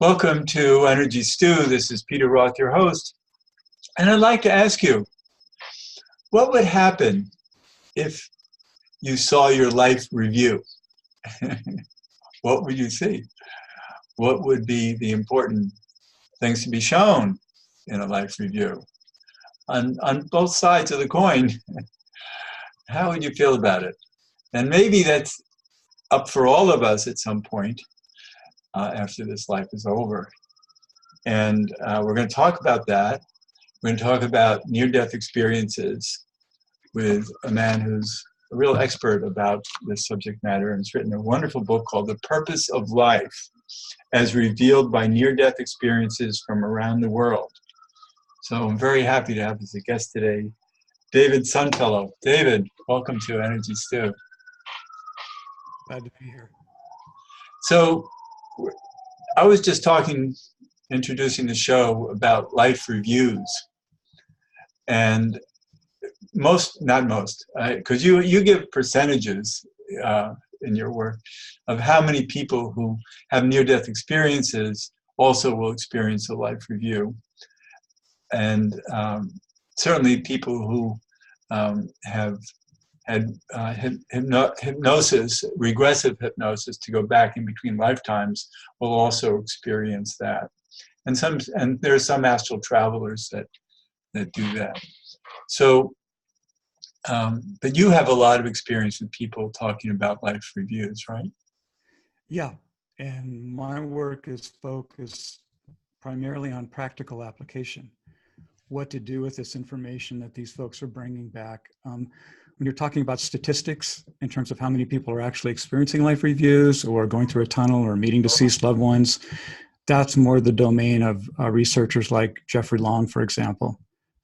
Welcome to Energy Stew. This is Peter Roth, your host. And I'd like to ask you, what would happen if you saw your life review? What would you see? What would be the important things to be shown in a life review? On both sides of the coin, how would you feel about it? And maybe that's up for all of us at some point after this life is over. And we're going to talk about that. We're going to talk about near-death experiences with a man who's a real expert about this subject matter and has written a wonderful book called The Purpose of Life, as revealed by near-death experiences from around the world. So I'm very happy to have as a guest today, David Sunfellow. David, welcome to Energy Stew. Glad to be here. So I was just introducing the show about life reviews. And not most, because you give percentages in your work of how many people who have near-death experiences also will experience a life review. And certainly people who have had hypnosis, regressive hypnosis to go back in between lifetimes will also experience that. And there are some astral travelers that do that. So, but you have a lot of experience with people talking about life reviews, right? Yeah, and my work is focused primarily on practical application. What to do with this information that these folks are bringing back. When you're talking about statistics in terms of how many people are actually experiencing life reviews or going through a tunnel or meeting deceased loved ones, that's more the domain of researchers like Jeffrey Long, for example.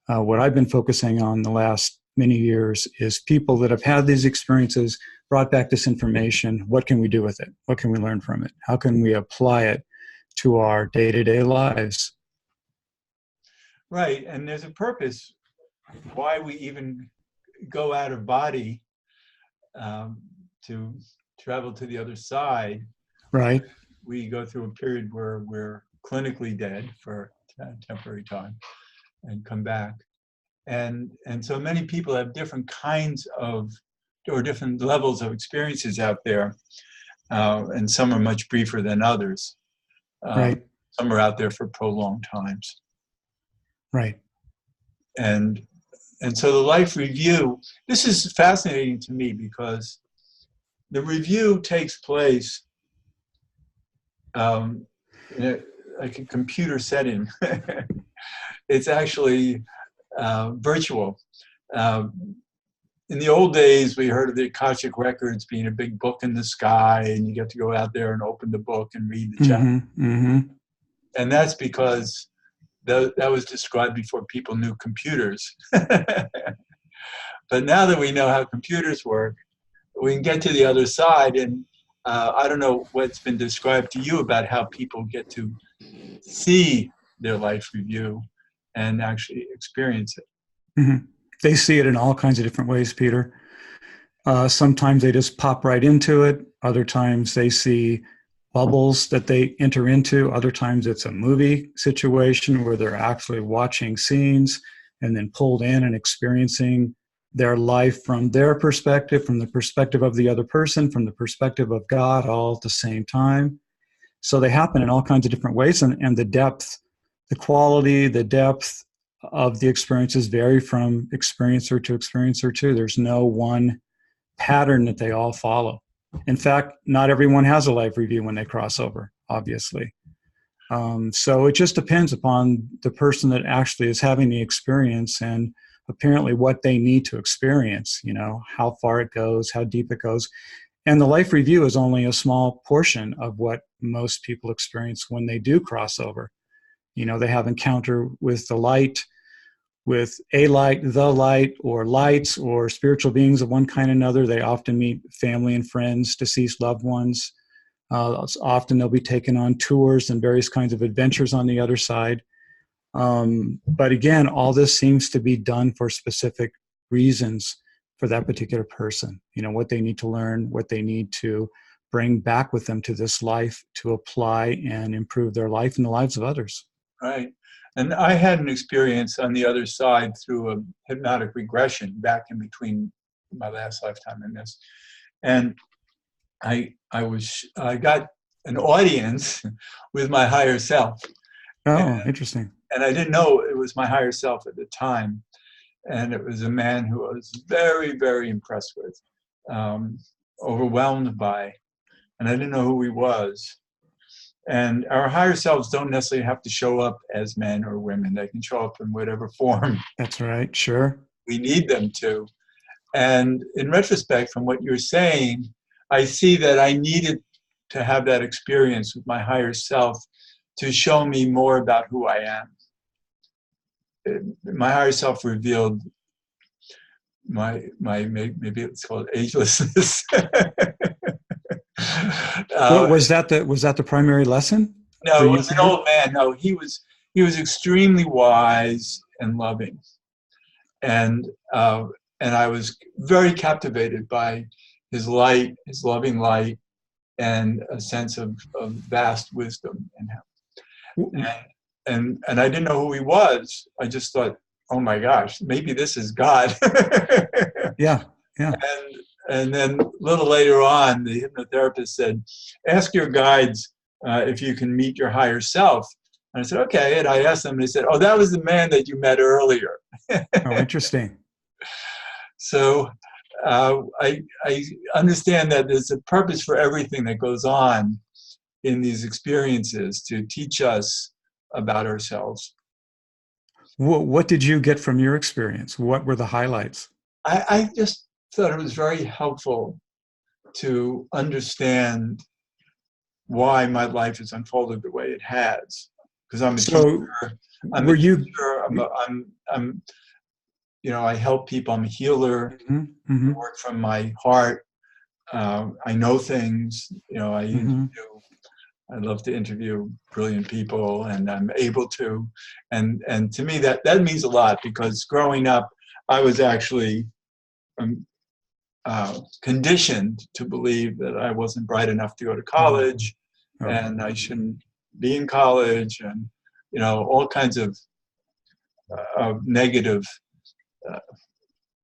What I've been focusing on the last many years is people that have had these experiences, brought back this information. What can we do with it? What can we learn from it? How can we apply it to our day-to-day lives? Right, and there's a purpose why we even go out of body to travel to the other side. Right. We go through a period where we're clinically dead for a temporary time and come back. And so many people have different kinds of, or different levels of experiences out there. And some are much briefer than others. Right. Some are out there for prolonged times. Right. And so the life review, this is fascinating to me because the review takes place in like a computer setting. It's actually virtual. In the old days, we heard of the Akashic Records being a big book in the sky, and you get to go out there and open the book and read the chapter. Mm-hmm. And that's because that was described before people knew computers. But now that we know how computers work, we can get to the other side. And I don't know what's been described to you about how people get to see their life review and actually experience it. Mm-hmm. They see it in all kinds of different ways, Peter. Sometimes they just pop right into it. Other times they see bubbles that they enter into. Other times it's a movie situation where they're actually watching scenes and then pulled in and experiencing their life from their perspective, from the perspective of the other person, from the perspective of God, all at the same time. So they happen in all kinds of different ways, and the depth, the quality, the depth of the experiences vary from experiencer to experiencer too. There's no one pattern that they all follow. In fact, not everyone has a life review when they cross over, obviously. So it just depends upon the person that actually is having the experience and apparently what they need to experience, how far it goes, how deep it goes. And the life review is only a small portion of what most people experience when they do cross over. They have encounter with the light, with a light, the light, or lights, or spiritual beings of one kind or another. They often meet family and friends, deceased loved ones. Often they'll be taken on tours and various kinds of adventures on the other side. But again, all this seems to be done for specific reasons for that particular person. What they need to learn, what they need to bring back with them to this life to apply and improve their life and the lives of others. Right. And I had an experience on the other side through a hypnotic regression back in between my last lifetime and this. And I got an audience with my higher self. Oh, interesting. And I didn't know it was my higher self at the time. And it was a man who I was very, very impressed with, overwhelmed by, and I didn't know who he was. And our higher selves don't necessarily have to show up as men or women. They can show up in whatever form That's right. Sure. we need them to. And in retrospect, from what you're saying, I see that I needed to have that experience with my higher self to show me more about who I am. My higher self revealed my maybe it's called agelessness. Was that the primary lesson? No, it was an old man. No, he was extremely wise and loving, and I was very captivated by his light, his loving light, and a sense of vast wisdom in him. And I didn't know who he was. I just thought, oh my gosh, maybe this is God. Yeah, yeah. And then a little later on, the hypnotherapist said, ask your guides if you can meet your higher self. And I said, okay. And I asked them, and they said, oh, that was the man that you met earlier. Oh, interesting. So I understand that there's a purpose for everything that goes on in these experiences to teach us about ourselves. What did you get from your experience? What were the highlights? I just thought it was very helpful to understand why my life has unfolded the way it has. Because I'm a teacher. I help people. I'm a healer. Mm-hmm. I work from my heart. I know things. I love to interview brilliant people, and I'm able to. And to me, that means a lot, because growing up, I was actually conditioned to believe that I wasn't bright enough to go to college, and I shouldn't be in college, and all kinds of negative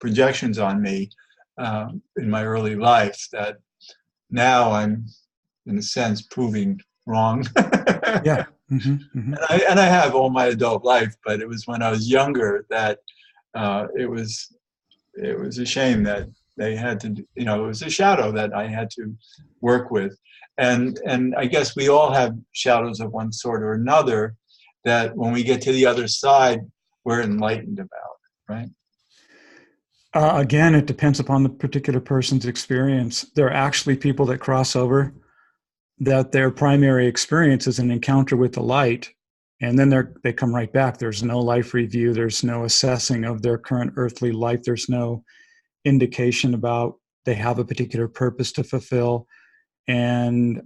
projections on me in my early life that now I'm, in a sense, proving wrong. Yeah. Mm-hmm. Mm-hmm. And I have all my adult life, but it was when I was younger that it was a shame that they had to, it was a shadow that I had to work with. And I guess we all have shadows of one sort or another that when we get to the other side, we're enlightened about, right? Again, it depends upon the particular person's experience. There are actually people that cross over, that their primary experience is an encounter with the light, and then they come right back. There's no life review. There's no assessing of their current earthly life. There's no indication about they have a particular purpose to fulfill. And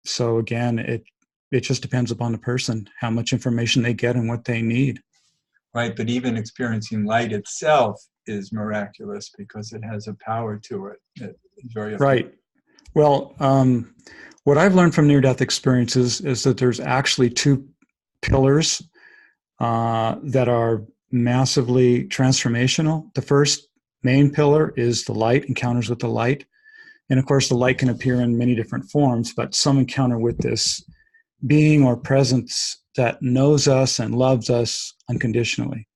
so again, it just depends upon the person, how much information they get and what they need. Right, but even experiencing light itself is miraculous because it has a power to it. It's very right. Well, what I've learned from near-death experiences is that there's actually two pillars that are massively transformational. The first main pillar is the light, encounters with the light. And of course, the light can appear in many different forms, but some encounter with this being or presence that knows us and loves us unconditionally.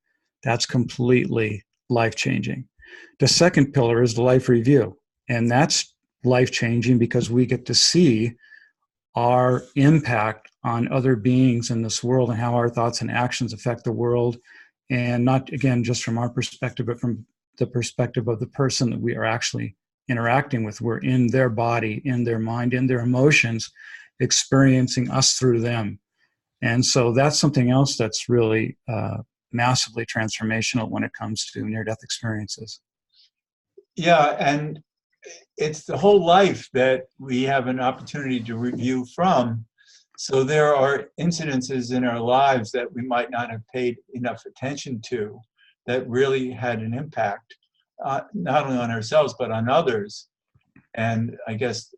That's completely life-changing. The second pillar is the life review, and that's life-changing because we get to see our impact on other beings in this world and how our thoughts and actions affect the world, and not, again, just from our perspective, but from the perspective of the person that we are actually interacting with. We're in their body, in their mind, in their emotions, experiencing us through them. And so that's something else that's really massively transformational when it comes to near-death experiences. Yeah, and it's the whole life that we have an opportunity to review from. So there are incidences in our lives that we might not have paid enough attention to that really had an impact, not only on ourselves, but on others. And I guess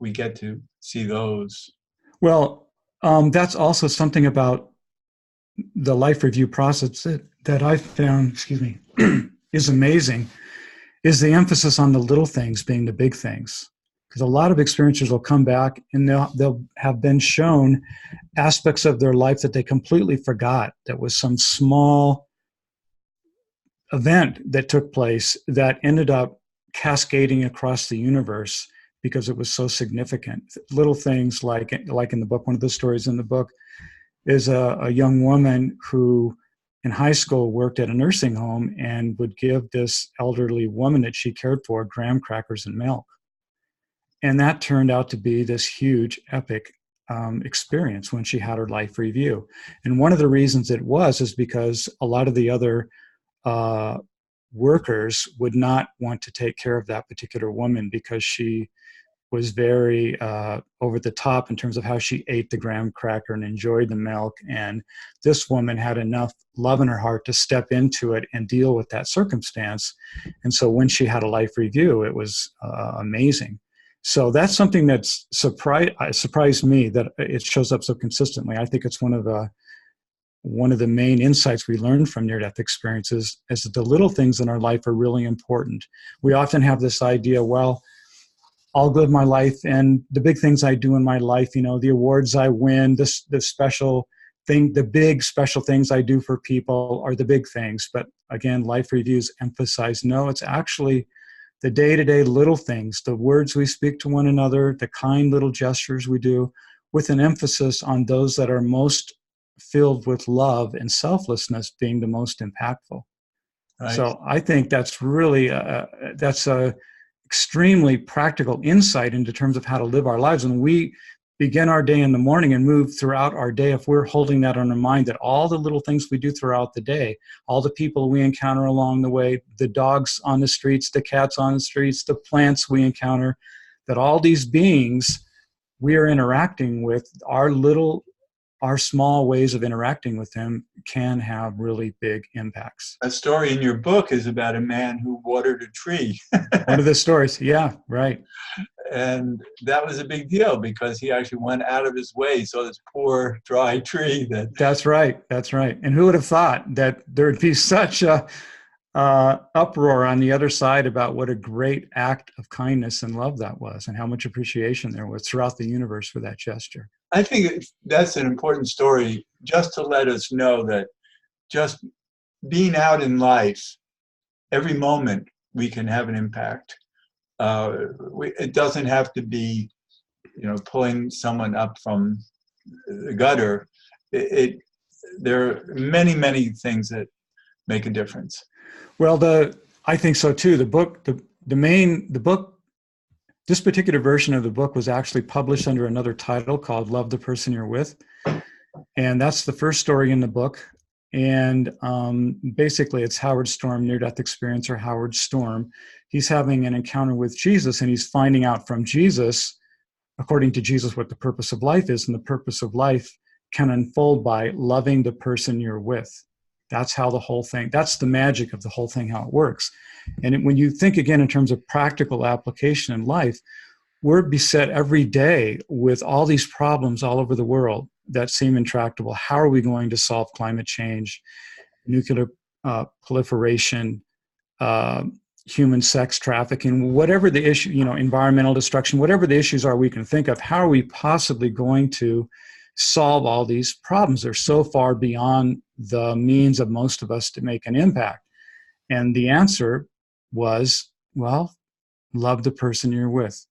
we get to see those. Well, that's also something about the life review process that I found, excuse me, is amazing, is the emphasis on the little things being the big things. Because a lot of experiencers will come back and they'll have been shown aspects of their life that they completely forgot. That was some small event that took place that ended up cascading across the universe because it was so significant. Little things like in the book, one of the stories in the book is a young woman who in high school worked at a nursing home and would give this elderly woman that she cared for graham crackers and milk. And that turned out to be this huge, epic experience when she had her life review. And one of the reasons it was is because a lot of the other workers would not want to take care of that particular woman because she was very over the top in terms of how she ate the graham cracker and enjoyed the milk. And this woman had enough love in her heart to step into it and deal with that circumstance. And so when she had a life review, it was amazing. So that's something that's surprised me, that it shows up so consistently. I think it's one of the main insights we learn from near-death experiences is that the little things in our life are really important. We often have this idea, well, I'll live my life and the big things I do in my life, the awards I win, the special thing, the big special things I do for people are the big things. But again, life reviews emphasize, no, it's actually the day-to-day little things, the words we speak to one another, the kind little gestures we do, with an emphasis on those that are most filled with love and selflessness being the most impactful. Right. So I think that's really, that's a extremely practical insight into terms of how to live our lives. When we begin our day in the morning and move throughout our day, if we're holding that on our mind, that all the little things we do throughout the day, all the people we encounter along the way, the dogs on the streets, the cats on the streets, the plants we encounter, that all these beings we are interacting with, our small ways of interacting with them can have really big impacts. A story in your book is about a man who watered a tree. One of the stories, yeah, right. And that was a big deal because he actually went out of his way. So this poor dry tree That's right. And who would have thought that there would be such a uproar on the other side about what a great act of kindness and love that was, and how much appreciation there was throughout the universe for that gesture. I think that's an important story, just to let us know that just being out in life, every moment we can have an impact. It doesn't have to be, pulling someone up from the gutter. There are many, many things that make a difference. Well, I think so too. The book, this particular version of the book was actually published under another title called Love the Person You're With. And that's the first story in the book. And basically it's Howard Storm, near-death experiencer Howard Storm. He's having an encounter with Jesus, and he's finding out from Jesus, according to Jesus, what the purpose of life is. And the purpose of life can unfold by loving the person you're with. That's how the whole thing, that's the magic of the whole thing, how it works. And when you think again in terms of practical application in life, we're beset every day with all these problems all over the world that seem intractable. How are we going to solve climate change, nuclear proliferation, human sex trafficking, whatever the issue, environmental destruction, whatever the issues are we can think of, how are we possibly going to solve all these problems? They're so far beyond the means of most of us to make an impact. And the answer was, well, love the person you're with.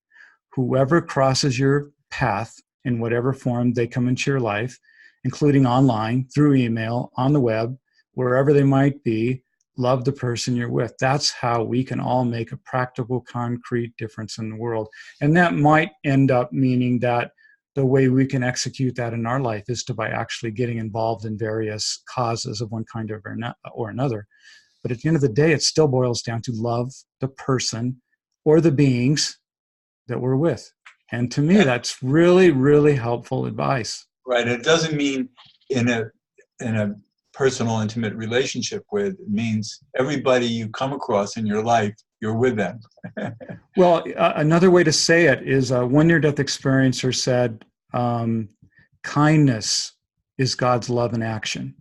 Whoever crosses your path in whatever form they come into your life, including online, through email, on the web, wherever they might be, love the person you're with. That's how we can all make a practical, concrete difference in the world. And that might end up meaning that the way we can execute that in our life is by actually getting involved in various causes of one kind or another. But at the end of the day, it still boils down to love the person or the beings that we're with. And to me, that's really, really helpful advice. Right. It doesn't mean in a personal, intimate relationship with. It means everybody you come across in your life you're with them. Well, another way to say it is one near-death experiencer said, kindness is God's love in action.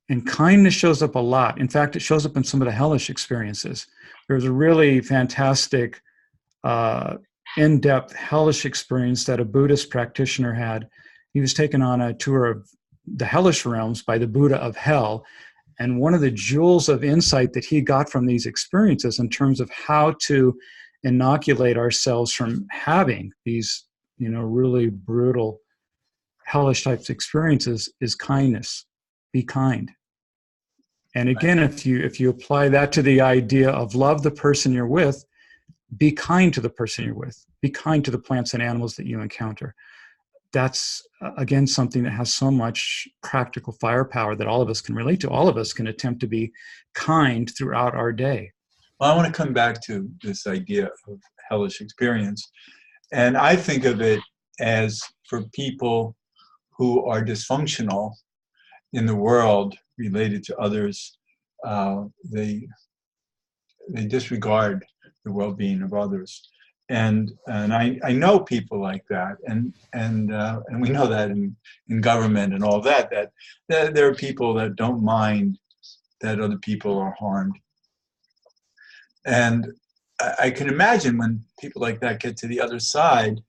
And kindness shows up a lot. In fact, it shows up in some of the hellish experiences. There's a really fantastic, in-depth hellish experience that a Buddhist practitioner had. He was taken on a tour of the hellish realms by the Buddha of hell. And one of the jewels of insight that he got from these experiences in terms of how to inoculate ourselves from having these, really brutal, hellish types of experiences is kindness. Be kind. And again, if you apply that to the idea of love the person you're with, be kind to the person you're with. Be kind to the plants and animals that you encounter. That's, again, something that has so much practical firepower that all of us can relate to. All of us can attempt to be kind throughout our day. Well, I want to come back to this idea of hellish experience. And I think of it as for people who are dysfunctional in the world related to others, they disregard the well-being of others. And I know people like that, and we know that in government and all that there are people that don't mind that other people are harmed. And I can imagine when people like that get to the other side,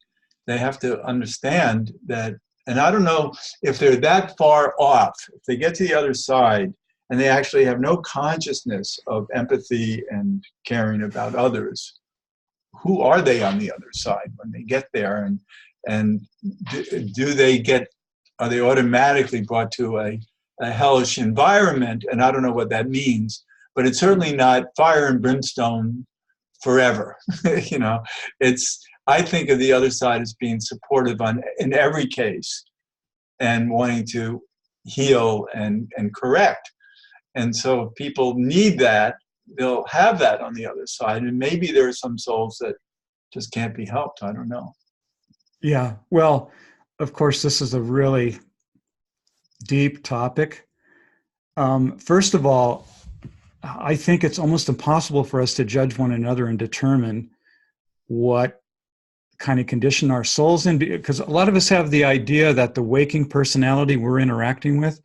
they have to understand that, and I don't know if they're that far off, if they get to the other side and they actually have no consciousness of empathy and caring about others, who are they on the other side when they get there? And are they automatically brought to a hellish environment? And I don't know what that means, but it's certainly not fire and brimstone forever. I think of the other side as being supportive in every case and wanting to heal and correct. And so if people need that, they'll have that on the other side. And maybe there are some souls that just can't be helped. I don't know. Yeah. Well, of course, this is a really deep topic. First of all, I think it's almost impossible for us to judge one another and determine what kind of condition our soul's in, because a lot of us have the idea that the waking personality we're interacting with,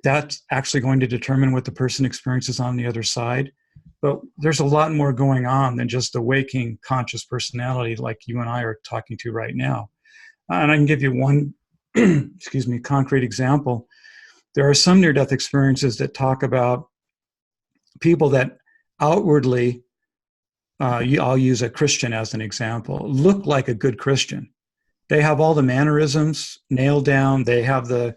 that's actually going to determine what the person experiences on the other side. But there's a lot more going on than just the waking conscious personality like you and I are talking to right now. And I can give you one, concrete example. There are some near-death experiences that talk about people that outwardly, I'll use a Christian as an example, look like a good Christian. They have all the mannerisms nailed down. They have the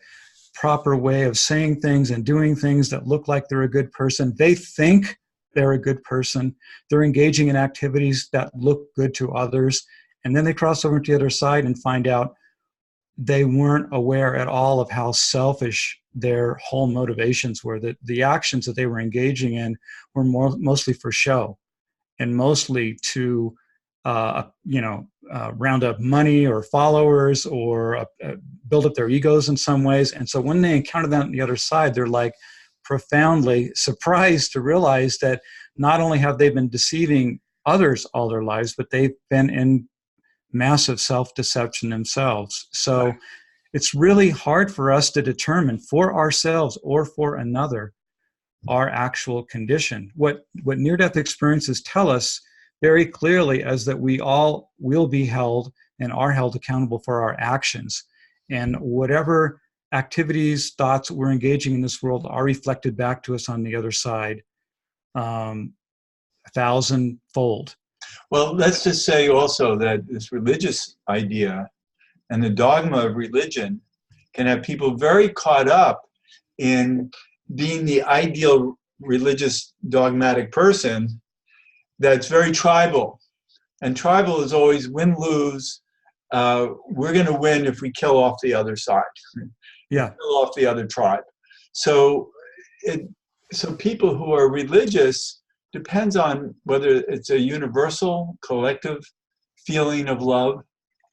proper way of saying things and doing things that look like they're a good person. They think they're a good person. They're engaging in activities that look good to others. And then they cross over to the other side and find out they weren't aware at all of how selfish their whole motivations were. That the actions that they were engaging in were mostly for show and mostly to round up money or followers or build up their egos in some ways. And so when they encounter that on the other side, they're like profoundly surprised to realize that not only have they been deceiving others all their lives, but they've been in massive self-deception themselves. So it's really hard for us to determine for ourselves or for another our actual condition. What near-death experiences tell us very clearly is that we all will be held and are held accountable for our actions. And whatever activities, thoughts we're engaging in this world are reflected back to us on the other side 1,000-fold. Well, let's just say also that this religious idea and the dogma of religion can have people very caught up in being the ideal religious dogmatic person that's very tribal. And tribal is always win-lose. We're going to win if we kill off the other side. Yeah. Kill off the other tribe. So people who are religious depends on whether it's a universal collective feeling of love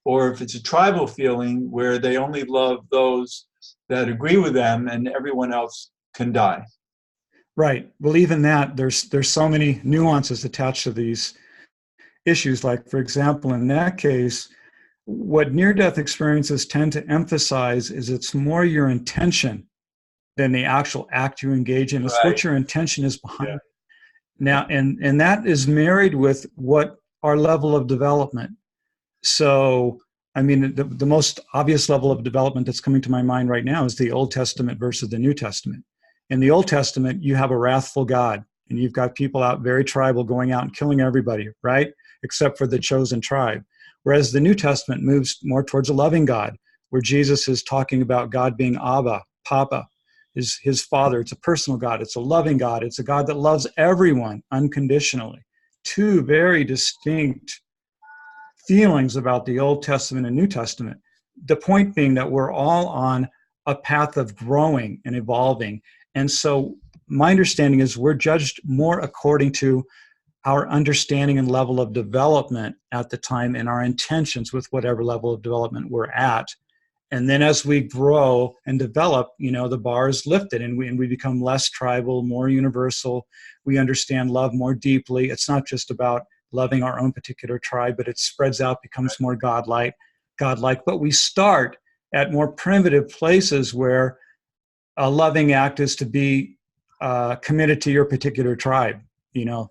or if it's a tribal feeling where they only love those that agree with them and everyone else can die. Right. Well, even that, there's so many nuances attached to these issues. Like, for example, in that case, what near-death experiences tend to emphasize is it's more your intention than the actual act you engage in. It's Right. what your intention is behind. Yeah. Now, and that is married with what our level of development. So, I mean, the most obvious level of development that's coming to my mind right now is the Old Testament versus the New Testament. In the Old Testament, you have a wrathful God, and you've got people out very tribal going out and killing everybody, right? Except for the chosen tribe. Whereas the New Testament moves more towards a loving God, where Jesus is talking about God being Abba, Papa, is his father. It's a personal God. It's a loving God. It's a God that loves everyone unconditionally. Two very distinct feelings about the Old Testament and New Testament. The point being that we're all on a path of growing and evolving. And so my understanding is we're judged more according to our understanding and level of development at the time and our intentions with whatever level of development we're at. And then as we grow and develop, the bar is lifted and we become less tribal, more universal. We understand love more deeply. It's not just about loving our own particular tribe, but it spreads out, becomes more godlike. But we start at more primitive places where a loving act is to be committed to your particular tribe.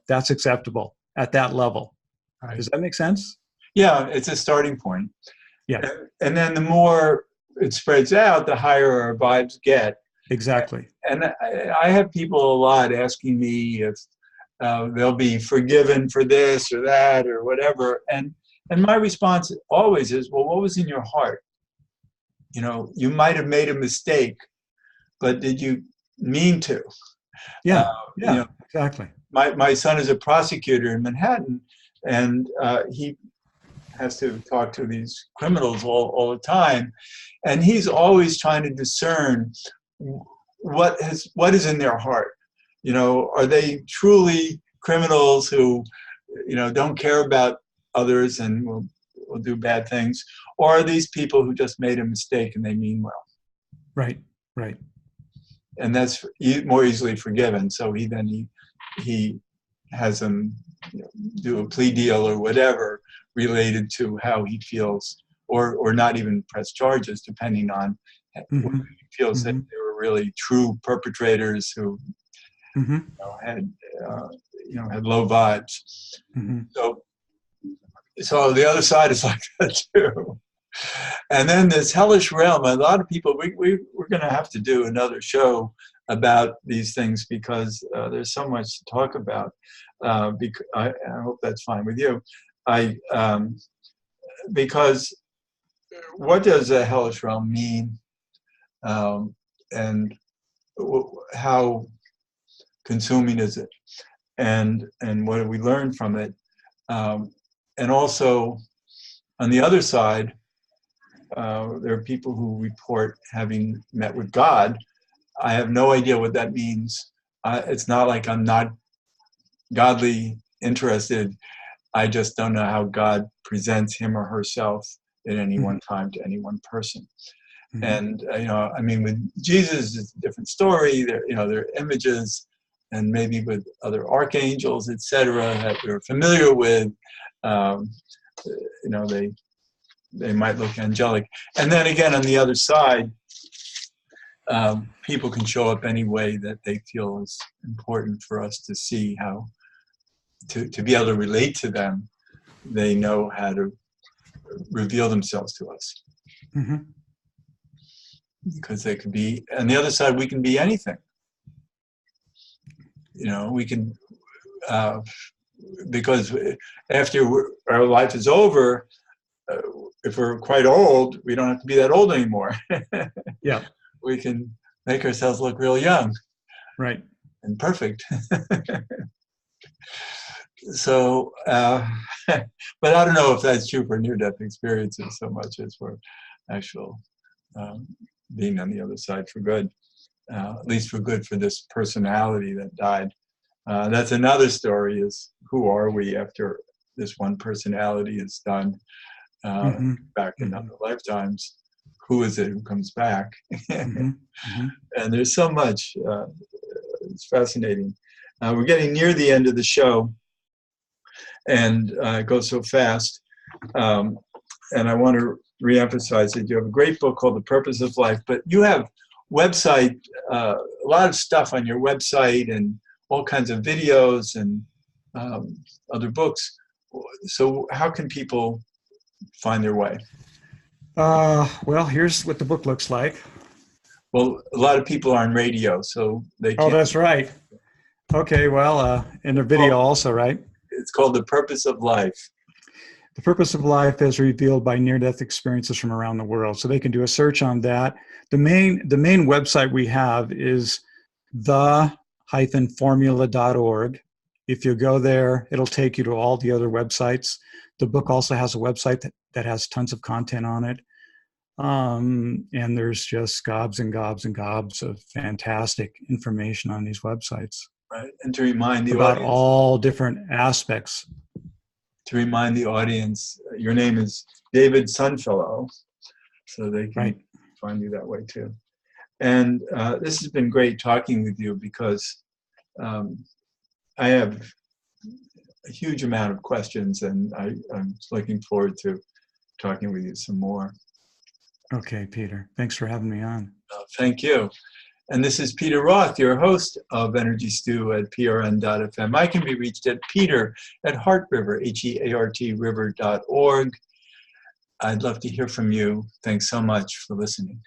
That's acceptable at that level. Right. Does that make sense? Yeah, it's a starting point. Yeah, And then the more it spreads out, the higher our vibes get. exactly. And I have people a lot asking me if they'll be forgiven for this or that or whatever. And my response always is, well, what was in your heart? You might have made a mistake, but did you mean to? Yeah, You know, exactly. my son is a prosecutor in Manhattan, and he has to talk to these criminals all the time. And he's always trying to discern what is in their heart. Are they truly criminals who, don't care about others and will do bad things? Or are these people who just made a mistake and they mean well? Right. And that's more easily forgiven. So he has them do a plea deal or whatever related to how he feels, or not even press charges, depending on whether he feels that they were really true perpetrators who had low vibes. So the other side is like that too. And then this hellish realm, a lot of people, we're going to have to do another show about these things because there's so much to talk about. Because I hope that's fine with you. Because what does a hellish realm mean, and how consuming is it, and what do we learn from it, and also on the other side, there are people who report having met with God. I have no idea what that means. It's not like I'm not godly interested. I just don't know how God presents him or herself at any one time to any one person. And with Jesus, it's a different story. There are images, and maybe with other archangels, etc., that we're familiar with. They might look angelic. And then again, on the other side, people can show up any way that they feel is important for us to see how to be able to relate to them. They know how to reveal themselves to us. Because they could be, on the other side, we can be anything. We can, because after our life is over, if we're quite old, we don't have to be that old anymore. Yeah. We can make ourselves look real young. Right. And perfect. So, but I don't know if that's true for near-death experiences so much as for actual being on the other side for good, at least for good for this personality that died. That's another story, is who are we after this one personality is done, back in other lifetimes? Who is it who comes back? And there's so much it's fascinating. We're getting near the end of the show, and it goes so fast. And I want to reemphasize that you have a great book called The Purpose of Life, but you have a lot of stuff on your website and all kinds of videos and other books. So how can people find their way? Well, here's what the book looks like. Well, a lot of people are on radio, so they can't. Oh, that's right. Okay, well, in the video also, right? It's called The Purpose of Life. The Purpose of Life is revealed by near-death experiences from around the world. So they can do a search on that. The main website we have is the-formula.org. If you go there, it'll take you to all the other websites. The book also has a website that has tons of content on it. And there's just gobs and gobs and gobs of fantastic information on these websites. Right. And to remind the about audience, all different aspects. To remind the audience, your name is David Sunfellow, so they can find you that way too. And this has been great talking with you because I have a huge amount of questions, and I'm looking forward to talking with you some more. Okay, Peter. Thanks for having me on. Thank you. And this is Peter Roth, your host of Energy Stew at prn.fm. I can be reached at peter@heartriver, HEART river.org. I'd love to hear from you. Thanks so much for listening.